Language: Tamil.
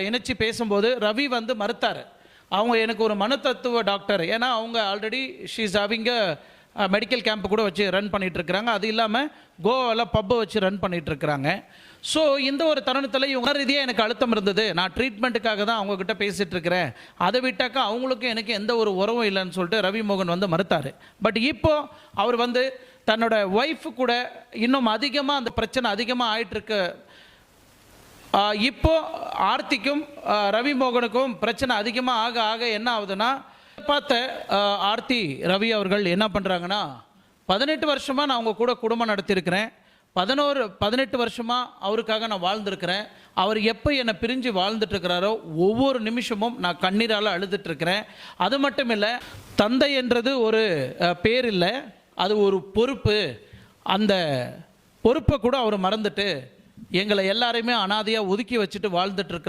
இணைச்சி பேசும்போது ரவி வந்து மறுத்தார். அவங்க எனக்கு ஒரு மனத்தத்துவ டாக்டர், ஏன்னா அவங்க already she's having medical camp கூட வச்சு ரன் பண்ணிகிட்ருக்குறாங்க. அது இல்லாமல் கோவாவில் பப்பை வச்சு ரன் பண்ணிகிட்ருக்குறாங்க. ஸோ இந்த ஒரு தருணத்தில் இவங்க ரீதியாக எனக்கு அழுத்தம் இருந்தது. நான் ட்ரீட்மெண்ட்டுக்காக தான் அவங்கக்கிட்ட பேசிகிட்டு இருக்கிறேன், அதை விட்டாக்கா அவங்களுக்கும் எனக்கு எந்த ஒரு உறவும் இல்லைன்னு சொல்லிட்டு ரவி மோகன் வந்து மறுத்தார். பட் இப்போது அவர் வந்து தன்னோட ஒய்ஃபு கூட இன்னும் அதிகமாக அந்த பிரச்சனை அதிகமாக ஆயிட்டுருக்கு. இப்போ ஆர்த்திக்கும் ரவி மோகனுக்கும் பிரச்சனை அதிகமாக ஆக ஆக என்ன ஆகுதுன்னா, பார்த்த ஆர்த்தி ரவி அவர்கள் என்ன பண்ணுறாங்கன்னா, 18 வருஷமாக நான் அவங்க கூட குடும்பம் நடத்தியிருக்கிறேன், 18 வருஷமாக அவருக்காக நான் வாழ்ந்துருக்கிறேன். அவர் எப்போ என்னை பிரிஞ்சு வாழ்ந்துட்டுருக்கிறாரோ ஒவ்வொரு நிமிஷமும் நான் கண்ணீரால் அழுதுட்டுருக்கிறேன். அது மட்டும் இல்லை, தந்தை என்றது ஒரு பேர் இல்லை, அது ஒரு பொறுப்பு. அந்த பொறுப்பை கூட அவர் மறந்துட்டு எங்களை எல்லாரையுமே அனாதையாக ஒதுக்கி வச்சுட்டு வாழ்ந்துட்டுருக்கிறார்.